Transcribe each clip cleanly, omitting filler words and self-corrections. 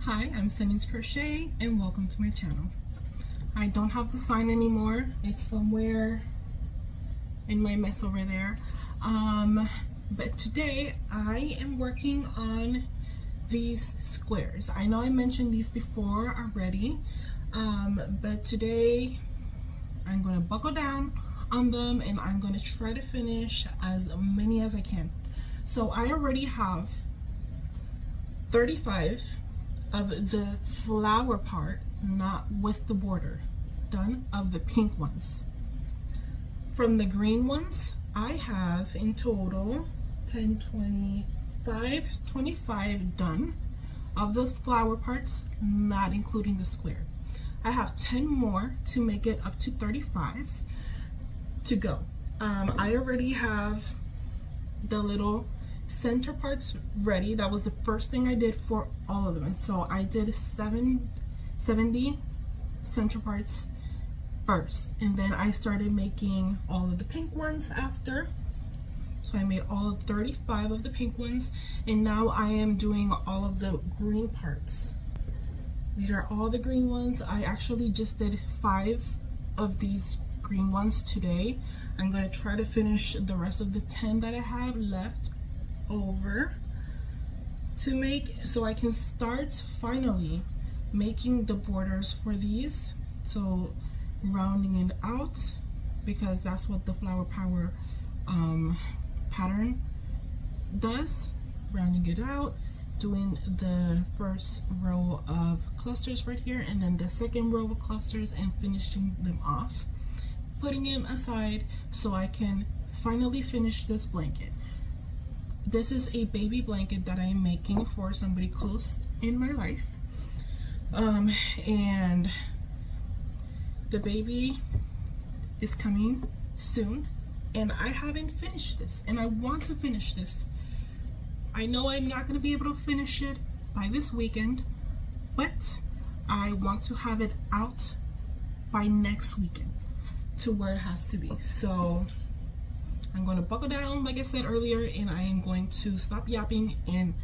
Hi, I'm stunningsCrochet and welcome to my channel. I don't have the sign anymore. It's somewhere in my mess over there. But today I am working on these squares. I know I mentioned these before already, but today I'm going to buckle down on them and I'm going to try to finish as many as I can. So I already have 35 of the flower part, not with the border, done, of the pink ones. From the green ones, I have in total 10, 25 done of the flower parts, not including the square. I have 10 more to make it up to 35 to go. I already have the little center parts ready. That was the first thing I did for all of them. And so I did 70 center parts first, and then I started making all of the pink ones after. So I made all of 35 of the pink ones, and now I am doing all of the green parts. These are all the green ones. I actually just did 5 of these green ones today. I'm going to try to finish the rest of the 10 that I have left over to make, so I can start finally making the borders for these. So rounding it out, because that's what the flower power pattern does. Rounding it out, doing the first row of clusters right here, and then the second row of clusters, and finishing them off, putting them aside so I can finally finish this blanket. This is a baby blanket that I am making for somebody close in my life, and the baby is coming soon, and I haven't finished this, and I want to finish this. I know I'm not going to be able to finish it by this weekend, but I want to have it out by next weekend to where it has to be. So I'm going to buckle down, like I said earlier, and I am going to stop yapping and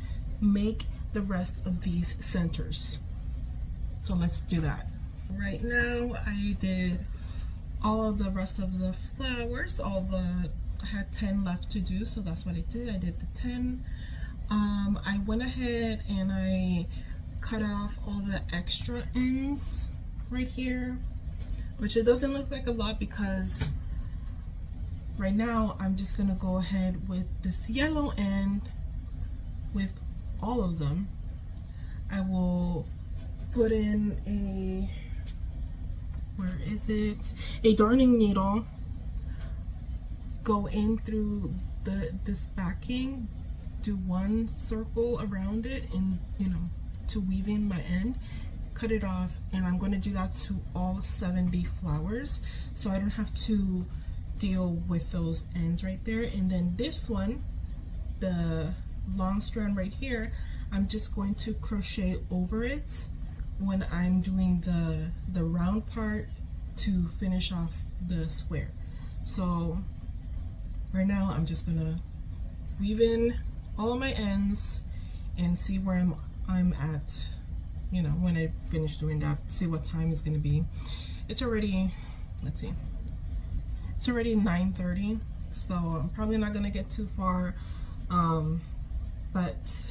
make the rest of these centers. So let's do that. Right now I did all of the rest of the flowers. I had 10 left to do, so that's what I did. I did the 10. I went ahead and I cut off all the extra ends right here, which it doesn't look like a lot because right now I'm just gonna go ahead with this yellow end with all of them. I will put in a, where is it, a darning needle, go in through this backing, do one circle around it, and to weave in my end, cut it off, and I'm going to do that to all 70 flowers so I don't have to deal with those ends right there. And then this one, the long strand right here, I'm just going to crochet over it when I'm doing the round part to finish off the square. So right now I'm just gonna weave in all of my ends and see where I'm at, when I finish doing that, see what time is gonna be. It's already, let's see, it's already 9:30, so I'm probably not gonna get too far, but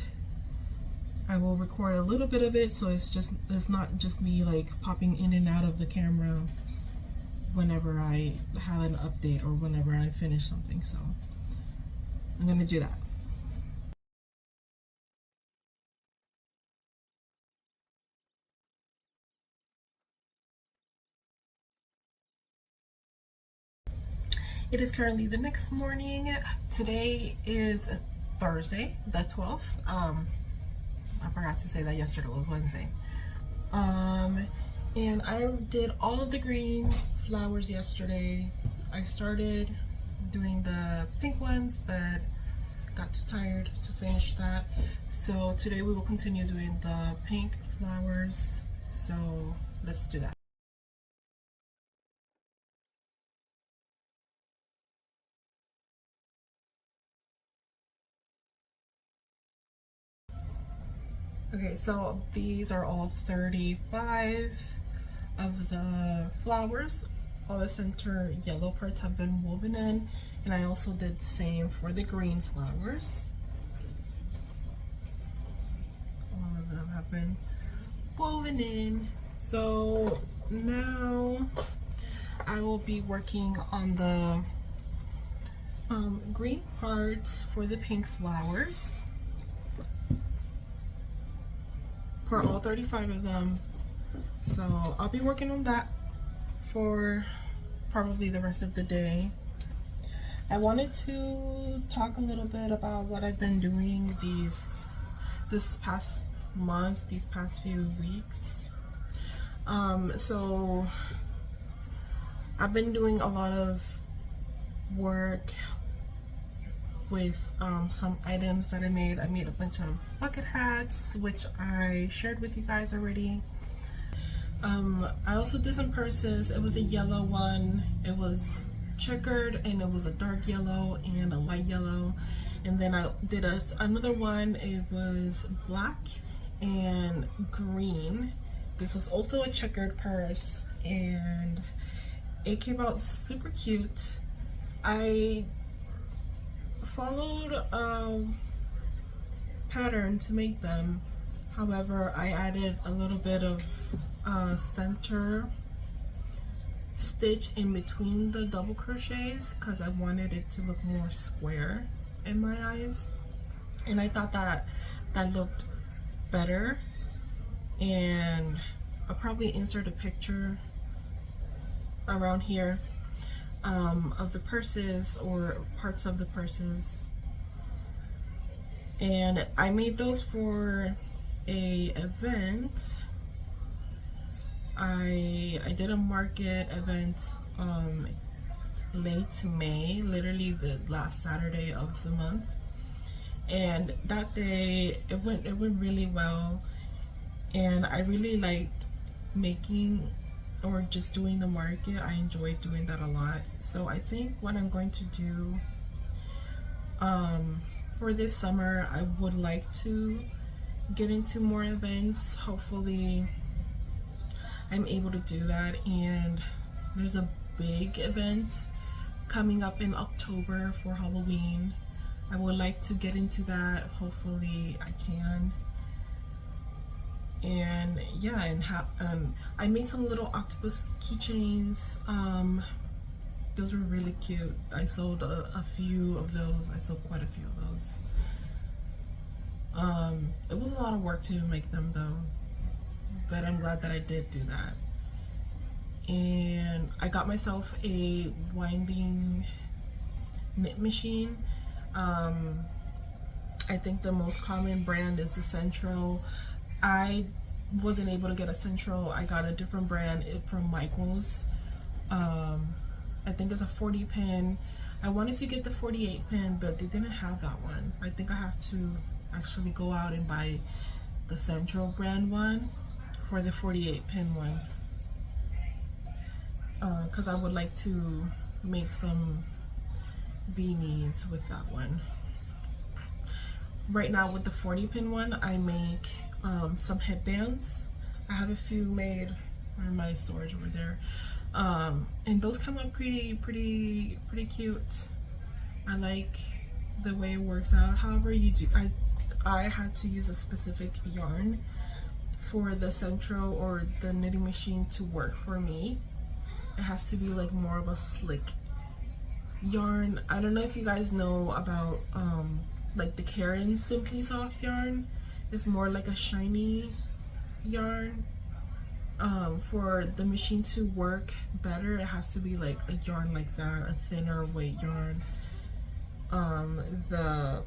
I will record a little bit of it, so it's not just me like popping in and out of the camera whenever I have an update or whenever I finish something. So I'm gonna do that. It is currently the next morning. Today is Thursday, the 12th. I forgot to say that yesterday was Wednesday. And I did all of the green flowers yesterday. I started doing the pink ones, but got too tired to finish that. So today we will continue doing the pink flowers. So let's do that. Okay, so these are all 35 of the flowers. All the center yellow parts have been woven in, and I also did the same for the green flowers. All of them have been woven in. So now I will be working on the green parts for the pink flowers for all 35 of them. So I'll be working on that for probably the rest of the day. I wanted to talk a little bit about what I've been doing this past month, these past few weeks. So I've been doing a lot of work with some items that I made. I made a bunch of bucket hats, which I shared with you guys already. I also did some purses. It was a yellow one, it was checkered, and it was a dark yellow and a light yellow. And then I did another one, it was black and green. This was also a checkered purse, and it came out super cute. I followed a pattern to make them. However, I added a little bit of center stitch in between the double crochets because I wanted it to look more square in my eyes, and I thought that looked better. And I'll probably insert a picture around here of the purses or parts of the purses. And I made those for a event. I did a market event late May, literally the last Saturday of the month, and that day it went really well, and I really liked making or just doing the market. I enjoyed doing that a lot. So I think what I'm going to do for this summer, I would like to get into more events. Hopefully I'm able to do that. And there's a big event coming up in October for Halloween. I would like to get into that. Hopefully I can. And yeah, and I made some little octopus keychains. Those were really cute. I sold a few of those. I sold quite a few of those. It was a lot of work to make them though, but I'm glad that I did do that. And I got myself a winding knit machine. I think the most common brand is the Central. I wasn't able to get a Central. I got a different brand from Michael's. I think it's a 40 pin. I wanted to get the 48 pin, but they didn't have that one. I think I have to actually go out and buy the Central brand one for the 48 pin one, because I would like to make some beanies with that one. Right now with the 40 pin one, I make some headbands. I have a few made in my storage over there, and those come out pretty cute. I like the way it works out. However, I had to use a specific yarn for the Central or the knitting machine to work for me. It has to be like more of a slick yarn. I don't know if you guys know about like the Karen Simply Soft yarn. It's more like a shiny yarn. For the machine to work better, it has to be like a yarn like that, a thinner weight yarn. The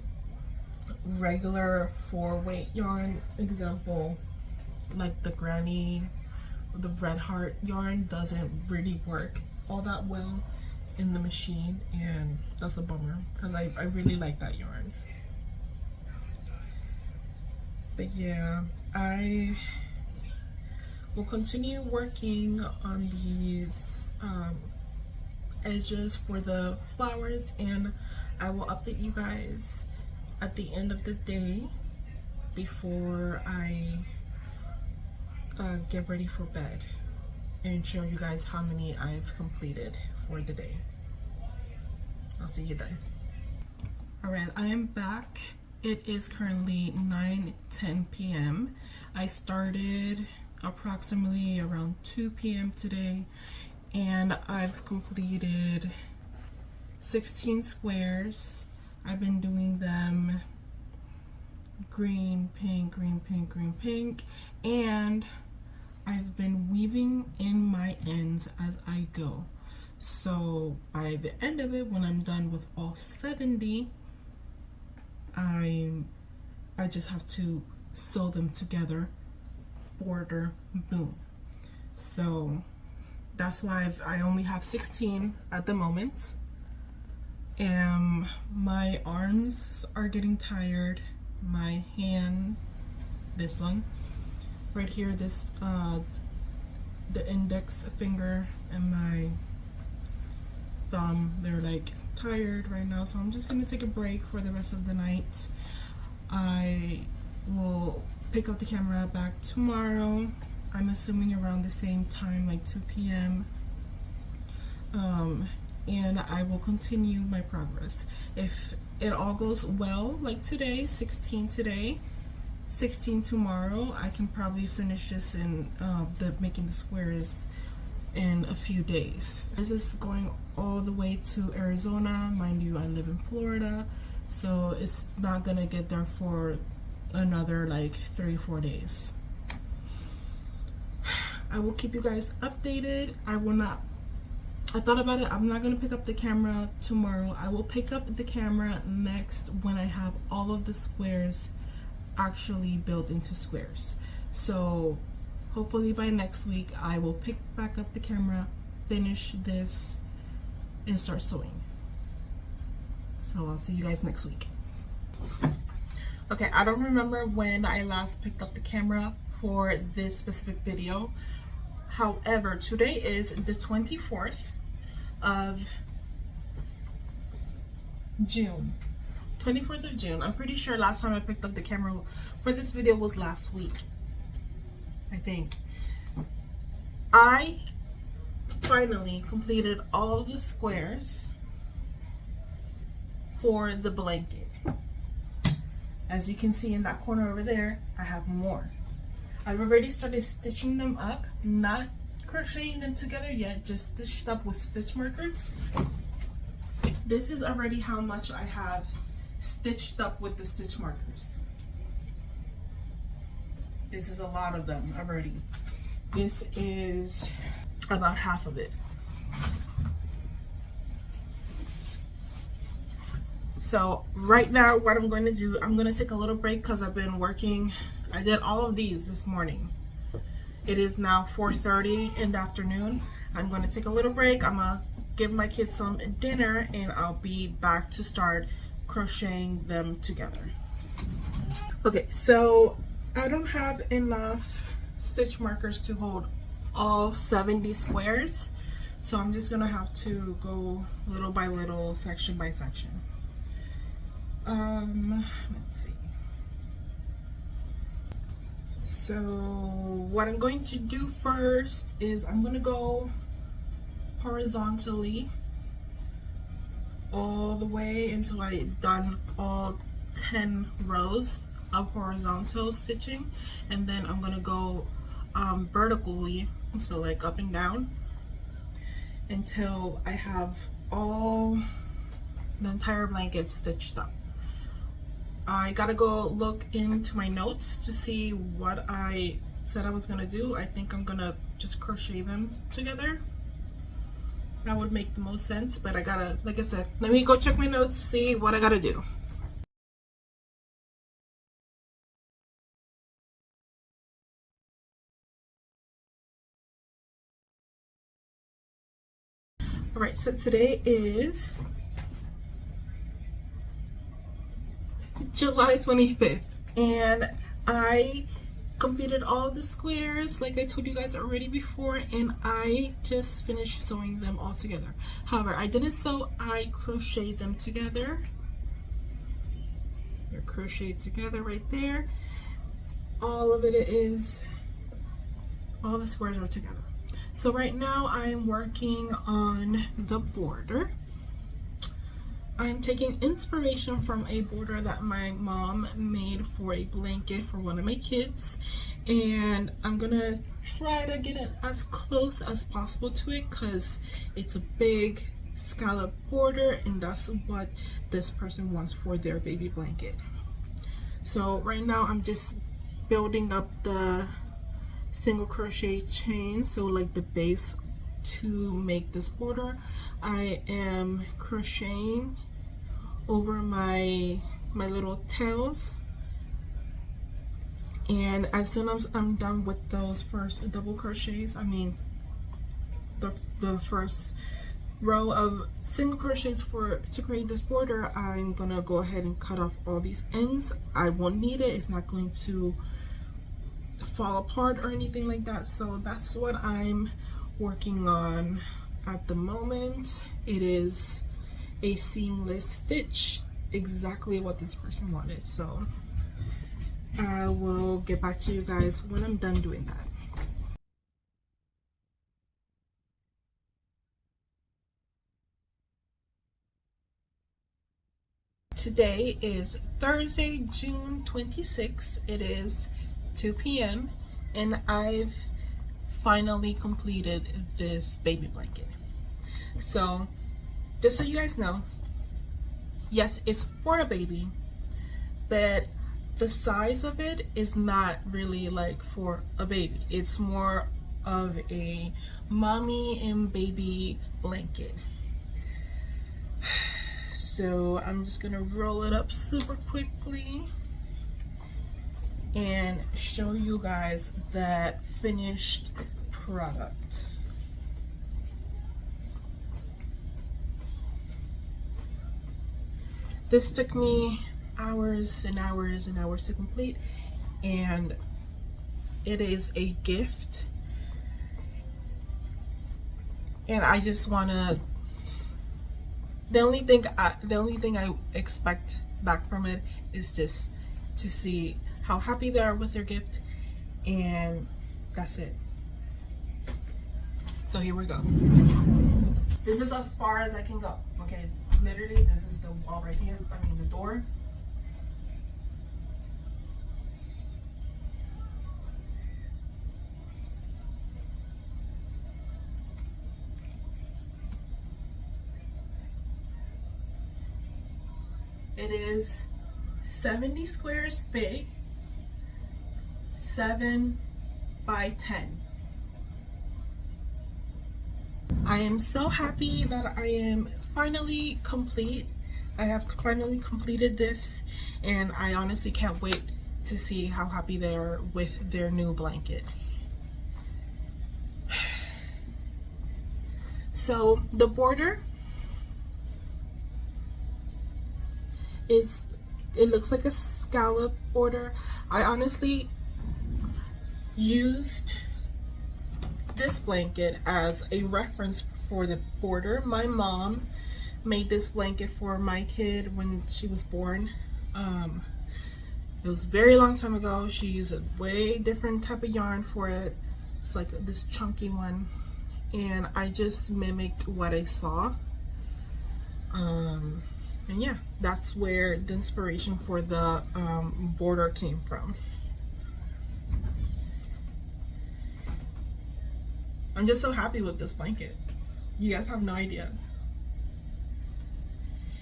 regular 4-weight yarn, example, like the Granny, the Red Heart yarn, doesn't really work all that well in the machine, and that's a bummer because I really like that yarn. But yeah, I will continue working on these edges for the flowers, and I will update you guys at the end of the day before I get ready for bed and show you guys how many I've completed for the day. I'll see you then. Alright, I am back. It is currently 9:10 p.m. I started approximately around 2 p.m. today, and I've completed 16 squares. I've been doing them green, pink, green, pink, green, pink, and I've been weaving in my ends as I go. So by the end of it, when I'm done with all 70, I just have to sew them together, border, boom. So that's why I only have 16 at the moment. And my arms are getting tired. My hand, this one right here, this the index finger and my thumb, they're like tired right now, so I'm just gonna take a break for the rest of the night. I will pick up the camera back tomorrow. I'm assuming around the same time, like 2 p.m. And I will continue my progress. If it all goes well, like today, 16 today, 16 tomorrow, I can probably finish this in making the squares in a few days. This is going all the way to Arizona. Mind you, I live in Florida, so it's not gonna get there for another like 3-4 days. I will keep you guys updated. I thought about it. I'm not gonna pick up the camera tomorrow. I will pick up the camera next when I have all of the squares actually built into squares. So hopefully by next week I will pick back up the camera, finish this, and start sewing. So I'll see you guys next week. Okay, I don't remember when I last picked up the camera for this specific video. However, today is the 24th of June. 24th of June. I'm pretty sure last time I picked up the camera for this video was last week, I think. I finally completed all of the squares for the blanket. As you can see in that corner over there, I have more. I've already started stitching them up, not crocheting them together yet, just stitched up with stitch markers. This is already how much I have stitched up with the stitch markers. This is a lot of them already. This is about half of it. So right now what I'm going to do, I'm going to take a little break because I've been working. I did all of these this morning. It is now 4:30 in the afternoon. I'm going to take a little break. I'm going to give my kids some dinner and I'll be back to start crocheting them together. Okay, so I don't have enough stitch markers to hold all 70 squares, so I'm just gonna have to go little by little, section by section. Let's see. So what I'm going to do first is I'm gonna go horizontally all the way until I've done all 10 rows of horizontal stitching, and then I'm gonna go vertically, so like up and down, until I have all the entire blanket stitched up. I gotta go look into my notes to see what I said I was gonna do. I think I'm gonna just crochet them together. That would make the most sense, but I gotta, like I said, let me go check my notes, see what I gotta do. All right, so today is July 25th, and I completed all the squares like I told you guys already before, and I just finished sewing them all together. However, I didn't sew, I crocheted them together. They're crocheted together right there, all of it is, all the squares are together. So right now I'm working on the border. I'm taking inspiration from a border that my mom made for a blanket for one of my kids, and I'm gonna try to get it as close as possible to it because it's a big scallop border and that's what this person wants for their baby blanket. So right now I'm just building up the single crochet chain, so like the base to make this border. I am crocheting over my little tails, and as soon as I'm done with those first double crochets, I mean the first row of single crochets to create this border, I'm gonna go ahead and cut off all these ends. I won't need it, it's not going to fall apart or anything like that. So that's what I'm working on at the moment. It is a seamless stitch, exactly what this person wanted. So I will get back to you guys when I'm done doing that. Today is Thursday, June 26th. It is 2 p.m. and I've finally completed this baby blanket. So just so you guys know, yes, it's for a baby, but the size of it is not really like for a baby. It's more of a mommy and baby blanket. So I'm just gonna roll it up super quickly and show you guys that finished product. This took me hours and hours and hours to complete, and it is a gift, and I just want to, the only thing I expect back from it is just to see how happy they are with their gift, and that's it. So here we go. This is as far as I can go. Okay, literally this is the wall right here, I mean the door. It is 70 squares big, 7 by 10. I am so happy that I am finally complete. I have finally completed this, and I honestly can't wait to see how happy they are with their new blanket. So the border it looks like a scallop border. I honestly used this blanket as a reference for the border. My mom made this blanket for my kid when she was born. It was a very long time ago. She used a way different type of yarn for it. It's like this chunky one, and I just mimicked what I saw. And yeah, that's where the inspiration for the border came from. I'm just so happy with this blanket. You guys have no idea.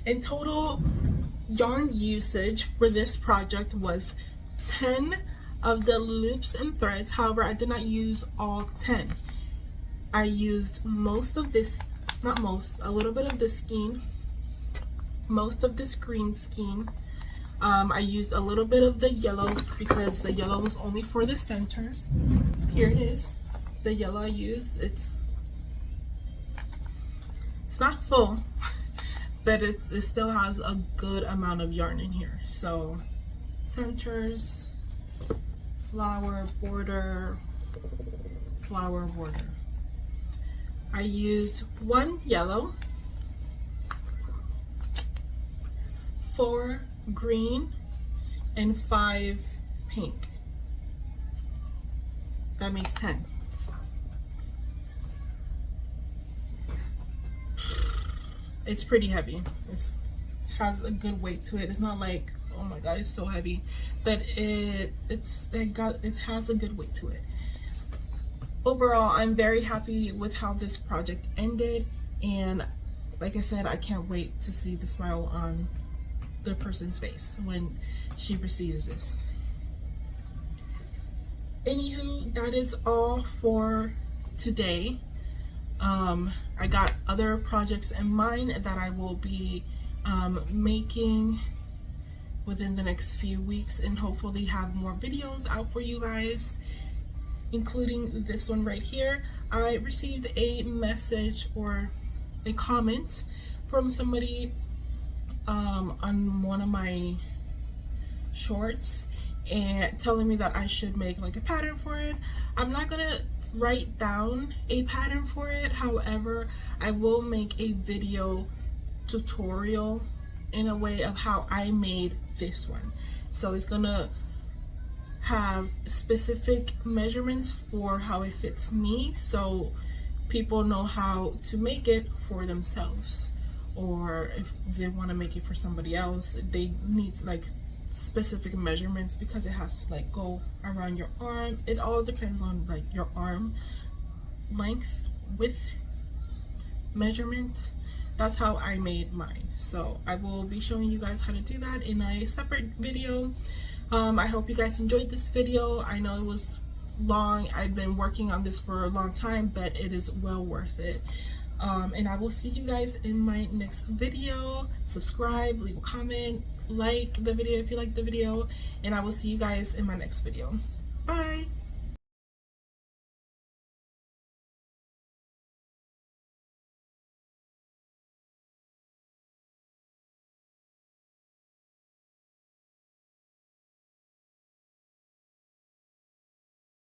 In total, yarn usage for this project was 10 of the loops and threads. However, I did not use all 10. I used most of this, not most, a little bit of this skein, most of this green skein. I used a little bit of the yellow because the yellow was only for the centers. Here it is, the yellow I used. It's not full, but it still has a good amount of yarn in here. So centers, flower, border, flower, border. I used 1 yellow, 4 green, and 5 pink. that makes 10. It's pretty heavy. It has a good weight to it. It's not like, oh my god, it's so heavy, but it has a good weight to it. Overall, I'm very happy with how this project ended, and like I said, I can't wait to see the smile on the person's face when she receives this. Anywho, that is all for today. I got other projects in mind that I will be making within the next few weeks, and hopefully have more videos out for you guys, including this one right here. I received a message or a comment from somebody on one of my shorts and telling me that I should make like a pattern for it. I'm not gonna write down a pattern for it, however I will make a video tutorial in a way of how I made this one. So it's gonna have specific measurements for how it fits me, so people know how to make it for themselves, or if they want to make it for somebody else, they need like specific measurements because it has to like go around your arm. It all depends on like your arm length, width measurement. That's how I made mine. So I will be showing you guys how to do that in a separate video. I hope you guys enjoyed this video. I know it was long. I've been working on this for a long time, but it is well worth it. And I will see you guys in my next video. Subscribe, leave a comment, like the video if you like the video, and I will see you guys in my next video. Bye.